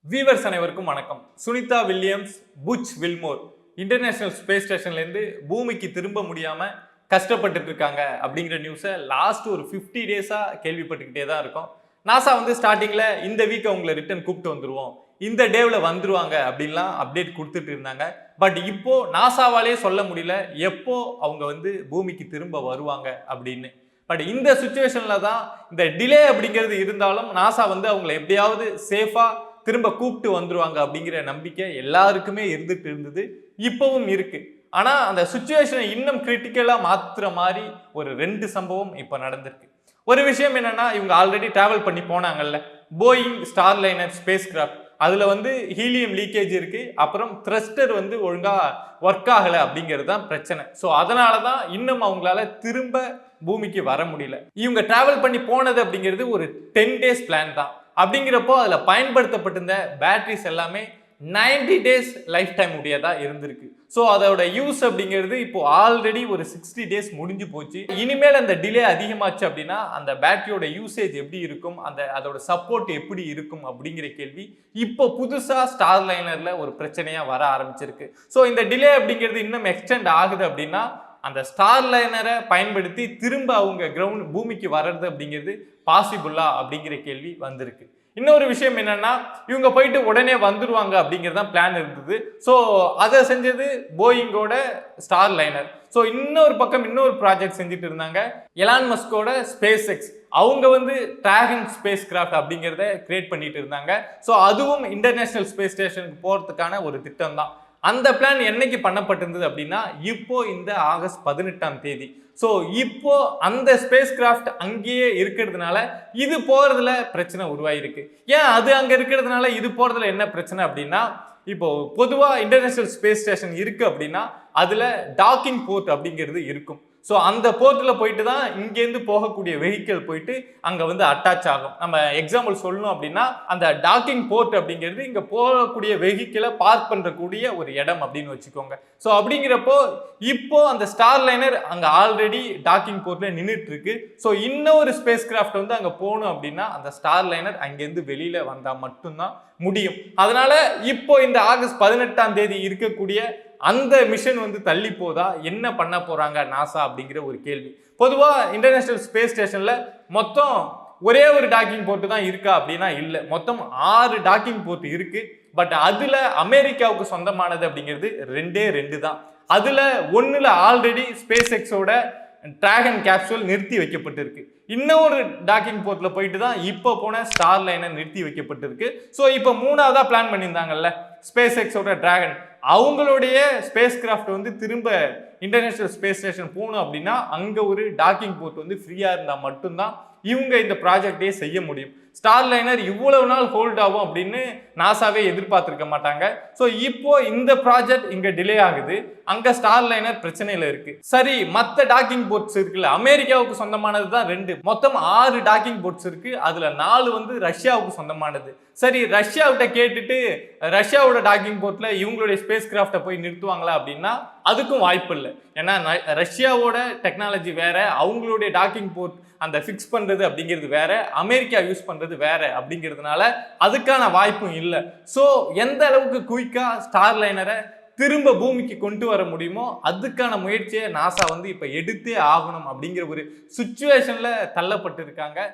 Viewers அனைவருக்கும் வணக்கம். Sunita Williams, Butch Wilmore International Space ஸ்டேஷன்லேருந்து பூமிக்கு திரும்ப முடியாம கஷ்டப்பட்டுட்டு இருக்காங்க அப்படிங்கிற நியூஸை லாஸ்ட் ஒரு 50 டேஸாக கேள்விப்பட்டுக்கிட்டே தான் இருக்கோம். நாசா வந்து ஸ்டார்டிங்கில் இந்த வீக் அவங்களை ரிட்டர்ன் கூப்பிட்டு வந்துருவோம், இந்த டேவில் வந்துருவாங்க அப்படின்லாம் அப்டேட் கொடுத்துட்டு இருந்தாங்க. பட் இப்போ நாசாவாலே சொல்ல முடியல எப்போ அவங்க வந்து பூமிக்கு திரும்ப வருவாங்க அப்படின்னு. பட் இந்த சுச்சுவேஷன்ல தான் இந்த டிலே அப்படிங்கிறது இருந்தாலும் நாசா வந்து அவங்களை எப்படியாவது சேஃபா திரும்ப கூப்பிட்டு வந்துருவாங்க அப்படிங்கிற நம்பிக்கை எல்லாருக்குமே இருந்துட்டு இருந்தது, இப்பவும் இருக்கு. ஆனா அந்த சுச்சுவேஷனை இன்னும் கிரிட்டிக்கலா மாத்துற மாதிரி ஒரு 2 சம்பவம் இப்ப நடந்திருக்கு. ஒரு விஷயம் என்னன்னா, இவங்க ஆல்ரெடி டிராவல் பண்ணி போனாங்கல்ல, போயிங் ஸ்டார்லைனர் ஸ்பேஸ் கிராஃப்ட், அதுல வந்து ஹீலியம் லீக்கேஜ் இருக்கு, அப்புறம் த்ரஸ்டர் வந்து ஒழுங்கா ஒர்க் ஆகல அப்படிங்கிறது தான் பிரச்சனை. ஸோ அதனால தான் இன்னும் அவங்களால திரும்ப பூமிக்கு வர முடியல. இவங்க டிராவல் பண்ணி போனது அப்படிங்கிறது ஒரு 10 டேஸ் பிளான் தான். அப்படிங்கிறப்போ அதில் பயன்படுத்தப்பட்டிருந்த பேட்டரிஸ் எல்லாமே 90 டேஸ் லைஃப் டைம் உடையதா இருந்திருக்கு. ஸோ அதோட யூஸ் அப்படிங்கிறது இப்போ ஆல்ரெடி ஒரு 60 டேஸ் முடிஞ்சு போச்சு. இனிமேல் அந்த டிலே அதிகமாச்சு அப்படின்னா அந்த பேட்டரியோட யூசேஜ் எப்படி இருக்கும், அதோட சப்போர்ட் எப்படி இருக்கும் அப்படிங்கிற கேள்வி இப்போ புதுசாக ஸ்டார்லைனர்ல ஒரு பிரச்சனையா வர ஆரம்பிச்சிருக்கு. ஸோ இந்த டிலே அப்படிங்கிறது இன்னும் எக்ஸ்டெண்ட் ஆகுது அப்படின்னா அந்த ஸ்டார்லைனரை பயன்படுத்தி திரும்ப அவங்க கிரவுண்ட் பூமிக்கு வர்றது அப்படிங்கிறது பாசிபிளா அப்படிங்கிற கேள்வி வந்திருக்கு. இன்னொரு விஷயம் என்னன்னா, இவங்க போயிட்டு உடனே வந்துருவாங்க அப்படிங்கிறது பிளான் இருந்தது. ஸோ அதை செஞ்சது போயிங்கோட ஸ்டார்லைனர். ஸோ இன்னொரு பக்கம் இன்னொரு ப்ராஜெக்ட் செஞ்சுட்டு இருந்தாங்க எலான் மஸ்கோட ஸ்பேஸ் எக்ஸ். அவங்க வந்து டிராகன் ஸ்பேஸ் கிராஃப்ட் அப்படிங்கிறத கிரியேட் பண்ணிட்டு இருந்தாங்க. ஸோ அதுவும் இன்டர்நேஷனல் ஸ்பேஸ் ஸ்டேஷனுக்கு போறதுக்கான ஒரு திட்டம் தான். அந்த பிளான் என்னைக்கு பண்ணப்பட்டிருந்தது அப்படின்னா இப்போ இந்த ஆகஸ்ட் 18ஆம் தேதி. ஸோ இப்போ அந்த ஸ்பேஸ் கிராஃப்ட் அங்கேயே இருக்கிறதுனால இது போறதுல பிரச்சனை உருவாயிருக்கு. ஏன் அது அங்க இருக்கிறதுனால இது போறதுல என்ன பிரச்சனை அப்படின்னா, இப்போ பொதுவாக இன்டர்நேஷனல் ஸ்பேஸ் ஸ்டேஷன் இருக்கு அப்படின்னா அதுல டாக்கிங் போர்ட் அப்படிங்கிறது இருக்கும். ஸோ அந்த போர்ட்டில் போயிட்டு தான் இங்கேருந்து போகக்கூடிய வெஹிக்கிள் போயிட்டு அங்கே வந்து அட்டாச் ஆகும். நம்ம எக்ஸாம்பிள் சொல்லணும் அப்படின்னா, அந்த டாக்கிங் போர்ட் அப்படிங்கிறது இங்கே போகக்கூடிய வெஹிக்கிளை பார்க் பண்ணுறக்கூடிய ஒரு இடம் அப்படின்னு வச்சுக்கோங்க. ஸோ அப்படிங்கிறப்போ இப்போ அந்த ஸ்டார்லைனர் அங்கே ஆல்ரெடி டாக்கிங் போர்ட்டில் நின்றுட்டு இருக்கு. ஸோ இன்னொரு ஸ்பேஸ் கிராஃப்ட் வந்து அங்கே போகணும் அப்படின்னா அந்த ஸ்டார்லைனர் அங்கேருந்து வெளியில் வந்தால் மட்டும்தான் முடியும். அதனால இப்போ இந்த ஆகஸ்ட் 18ஆம் தேதி இருக்கக்கூடிய அந்த மிஷன் வந்து தள்ளி போதா, என்ன பண்ண போறாங்க நாசா அப்படிங்கிற ஒரு கேள்வி. பொதுவாக இன்டர்நேஷனல் ஸ்பேஸ் ஸ்டேஷன்ல மொத்தம் ஒரே ஒரு டாக்கிங் போர்ட் தான் இருக்கா அப்படின்னா இல்லை, மொத்தம் 6 டாக்கிங் போர்ட் இருக்கு. பட் அதுல அமெரிக்காவுக்கு சொந்தமானது அப்படிங்கிறது 2 தான். அதுல ஒண்ணுல ஆல்ரெடி ஸ்பேஸ் எக்ஸோட டிராகன் கேப்சூல் நிறுத்தி வைக்கப்பட்டிருக்கு. இன்னொரு டாக்கிங் போர்ட்ல போயிட்டு தான் இப்போ போன ஸ்டார்லைனர் நிறுத்தி வைக்கப்பட்டிருக்கு. ஸோ இப்போ 3ஆவதா பிளான் பண்ணியிருந்தாங்கல்ல ஸ்பேஸ் எக்ஸோட டிராகன், அவங்களுடைய ஸ்பேஸ் கிராஃப்ட் வந்து திரும்ப இன்டர்நேஷனல் ஸ்பேஸ் ஸ்டேஷன் போகணும் அப்படின்னா அங்க ஒரு டாக்கிங் போர்ட் வந்து ஃப்ரீயா இருந்தா மட்டும்தான் இவங்க இந்த ப்ராஜெக்டே செய்ய முடியும். ஸ்டார்லைனர் இவ்வளவு நாள் ஹோல்ட் ஆகும் அப்படின்னு நாசாவே எதிர்பார்த்திருக்க மாட்டாங்க. ஸோ இப்போ இந்த ப்ராஜெக்ட் இங்க டிலே ஆகுது, அங்க ஸ்டார்லைனர் பிரச்சனையில இருக்கு. சரி, மற்ற டாக்கிங் போர்ட்ஸ் இருக்குல்ல, அமெரிக்காவுக்கு சொந்தமானது தான் 2, மொத்தம் 6 டாக்கிங் போர்ட்ஸ் இருக்கு. அதுல 4 வந்து ரஷ்யாவுக்கு சொந்தமானது. சரி, ரஷ்யாவிட்ட கேட்டுட்டு ரஷ்யாவோட டாக்கிங் போர்ட்ல இவங்களுடைய ஸ்பேஸ் கிராஃப்டை போய் நிறுத்துவாங்களா அப்படின்னா அதுக்கும் வாய்ப்பு இல்லை. ஏன்னா ரஷ்யாவோட டெக்னாலஜி வேற, அவங்களுடைய டாக்கிங் போர்ட் அந்த ஃபிக்ஸ் பண்றது அப்படிங்கிறது வேற, அமெரிக்கா யூஸ் பண்றது வேற அப்படிங்கிறதுனால அதுக்கான வாய்ப்பும் இல்லை. ஸோ எந்த அளவுக்கு குயிக்கா ஸ்டார்லைனரை திரும்ப பூமிக்கு கொண்டு வர முடியுமோ அதுக்கான முயற்சியை நாசா வந்து இப்ப எடுத்தே ஆகணும் அப்படிங்கிற ஒரு சுச்சுவேஷன்ல தள்ளப்பட்டு இருக்காங்க.